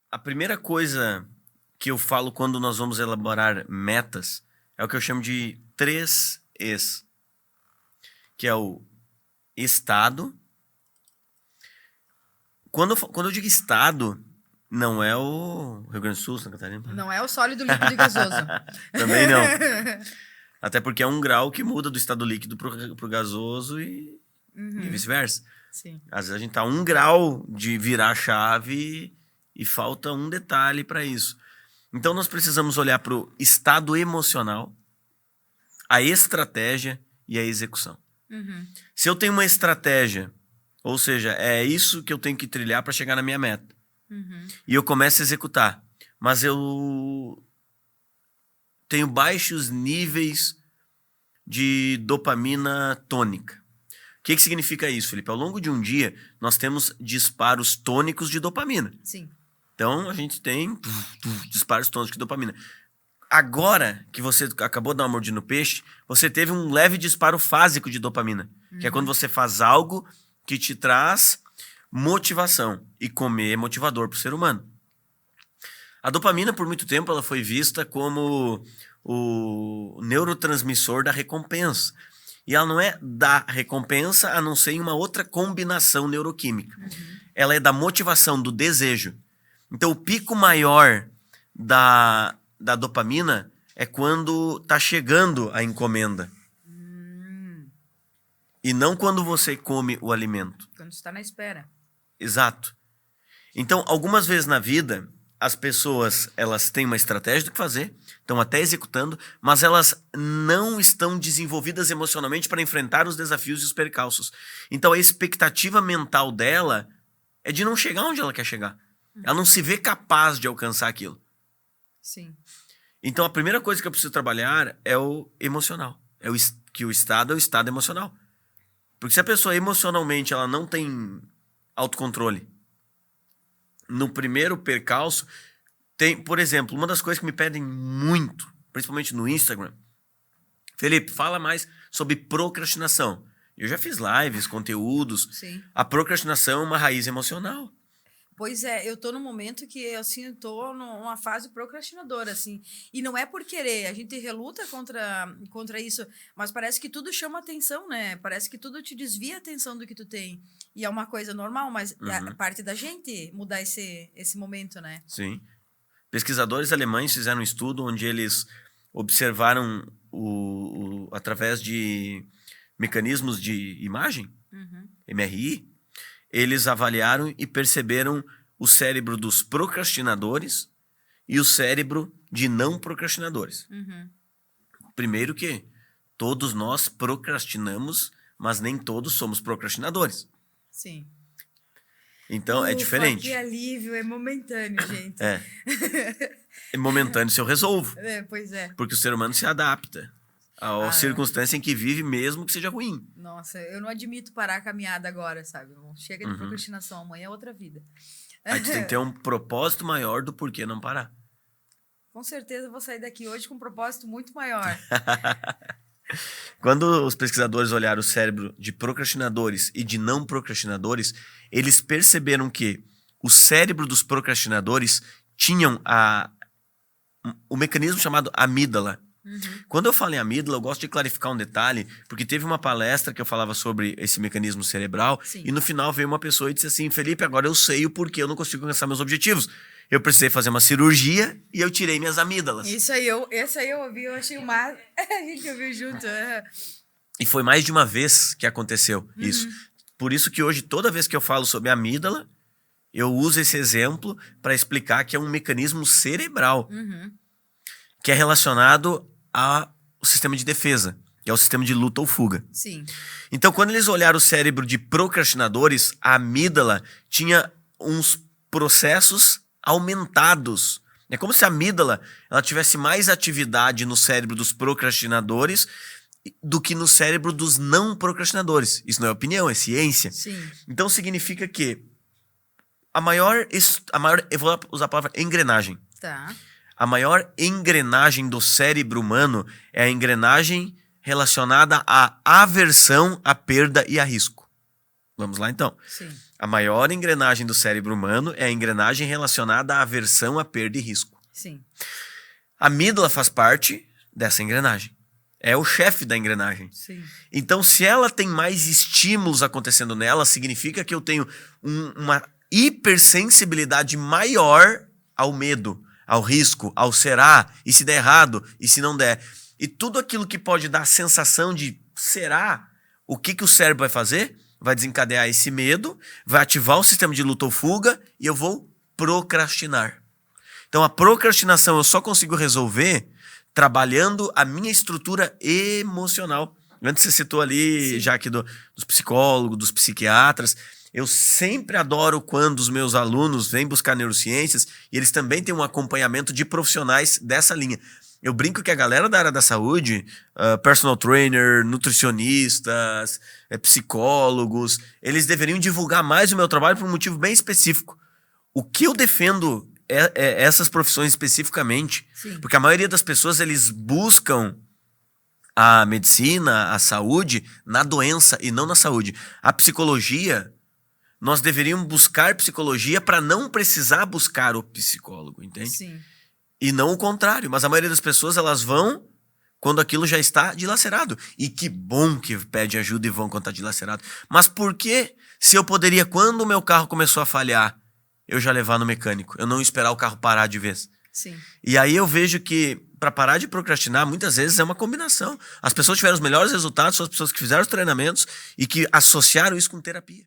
A primeira coisa que eu falo quando nós vamos elaborar metas é o que eu chamo de 3 Es, que é o estado. Quando eu digo estado, não é o Rio Grande do Sul, Santa Catarina. Não é o sólido, líquido e gasoso. Também não. Até porque é um grau que muda do estado líquido pro gasoso e vice-versa. Sim. Às vezes a gente tá 1 grau de virar a chave e falta um detalhe para isso. Então nós precisamos olhar para o estado emocional, a estratégia e a execução. Se eu tenho uma estratégia, ou seja, é isso que eu tenho que trilhar para chegar na minha meta, e eu começo a executar, mas eu tenho baixos níveis de dopamina tônica. O que significa isso, Felipe? Ao longo de um dia, nós temos disparos tônicos de dopamina. Sim. Então, a gente tem disparos tônicos de dopamina. Agora que você acabou de dar uma mordida no peixe, você teve um leve disparo fásico de dopamina, que é quando você faz algo que te traz motivação. E comer é motivador para o ser humano. A dopamina, por muito tempo, ela foi vista como o neurotransmissor da recompensa. E ela não é da recompensa, a não ser em uma outra combinação neuroquímica. Ela é da motivação, do desejo. Então, o pico maior da dopamina é quando tá chegando a encomenda. E não quando você come o alimento. Quando você está na espera. Exato. Então, algumas vezes na vida, as pessoas, elas têm uma estratégia do que fazer, estão até executando, mas elas não estão desenvolvidas emocionalmente para enfrentar os desafios e os percalços. Então, a expectativa mental dela é de não chegar onde ela quer chegar. Ela não se vê capaz de alcançar aquilo. Sim. Então, a primeira coisa que eu preciso trabalhar é o emocional. Que o estado é o estado emocional. Porque se a pessoa emocionalmente ela não tem autocontrole, no primeiro percalço, tem, por exemplo, uma das coisas que me pedem muito, principalmente no Instagram, Felipe, fala mais sobre procrastinação. Eu já fiz lives, conteúdos. Sim. A procrastinação é uma raiz emocional. Pois é, eu tô num momento que, assim, eu tô numa fase procrastinadora, assim. E não é por querer, a gente reluta contra isso, mas parece que tudo chama atenção, né? Parece que tudo te desvia a atenção do que tu tem. E é uma coisa normal, mas é parte da gente mudar esse momento, né? Sim. Pesquisadores alemães fizeram um estudo onde eles observaram através de mecanismos de imagem, MRI, eles avaliaram e perceberam o cérebro dos procrastinadores e o cérebro de não procrastinadores. Primeiro que todos nós procrastinamos, mas nem todos somos procrastinadores. Sim. Então, é diferente. Que alívio, é momentâneo, gente. É momentâneo se eu resolvo. Pois é. Porque o ser humano se adapta à circunstância em que vive, mesmo que seja ruim. Nossa, eu não admito parar a caminhada agora, sabe? Chega de procrastinação, amanhã é outra vida. Aí tu tem que ter um propósito maior do porquê não parar. Com certeza eu vou sair daqui hoje com um propósito muito maior. Quando os pesquisadores olharam o cérebro de procrastinadores e de não procrastinadores, eles perceberam que o cérebro dos procrastinadores tinham o mecanismo chamado amígdala. Quando eu falo em amígdala, eu gosto de clarificar um detalhe, porque teve uma palestra que eu falava sobre esse mecanismo cerebral. Sim. E no final veio uma pessoa e disse assim: Felipe, agora eu sei o porquê eu não consigo alcançar meus objetivos. Eu precisei fazer uma cirurgia e eu tirei minhas amígdalas. Esse aí eu ouvi, eu achei o máximo. A gente ouviu junto. E foi mais de uma vez que aconteceu isso. Por isso que hoje, toda vez que eu falo sobre amígdala, eu uso esse exemplo para explicar que é um mecanismo cerebral que é relacionado ao sistema de defesa, que é o sistema de luta ou fuga. Sim. Então, quando eles olharam o cérebro de procrastinadores, a amígdala tinha uns processos aumentados. É como se a amígdala ela tivesse mais atividade no cérebro dos procrastinadores do que no cérebro dos não procrastinadores. Isso não é opinião, é ciência. Sim. Então, significa que a maior eu vou usar a palavra engrenagem. Tá. A maior engrenagem do cérebro humano é a engrenagem relacionada à aversão, à perda e a risco. Vamos lá, então. Sim. A maior engrenagem do cérebro humano é a engrenagem relacionada à aversão à perda e risco. Sim. A amígdala faz parte dessa engrenagem. É o chefe da engrenagem. Sim. Então, se ela tem mais estímulos acontecendo nela, significa que eu tenho uma hipersensibilidade maior ao medo, ao risco, ao será, e se der errado, e se não der. E tudo aquilo que pode dar a sensação de será, o que o cérebro vai fazer? Vai desencadear esse medo, vai ativar o sistema de luta ou fuga, e eu vou procrastinar. Então, a procrastinação eu só consigo resolver trabalhando a minha estrutura emocional. Antes você citou ali, Sim. já aqui dos psicólogos, dos psiquiatras. Eu sempre adoro quando os meus alunos vêm buscar neurociências e eles também têm um acompanhamento de profissionais dessa linha. Eu brinco que a galera da área da saúde, personal trainer, nutricionistas, psicólogos, eles deveriam divulgar mais o meu trabalho por um motivo bem específico. O que eu defendo essas profissões especificamente, Sim. porque a maioria das pessoas eles buscam a medicina, a saúde na doença e não na saúde. A psicologia, nós deveríamos buscar psicologia para não precisar buscar o psicólogo, entende? Sim. E não o contrário, mas a maioria das pessoas elas vão quando aquilo já está dilacerado. E que bom que pede ajuda e vão quando está dilacerado. Mas por que, se eu poderia, quando o meu carro começou a falhar, eu já levar no mecânico, eu não esperar o carro parar de vez? Sim. E aí eu vejo que para parar de procrastinar, muitas vezes é uma combinação. As pessoas tiveram os melhores resultados, são as pessoas que fizeram os treinamentos e que associaram isso com terapia.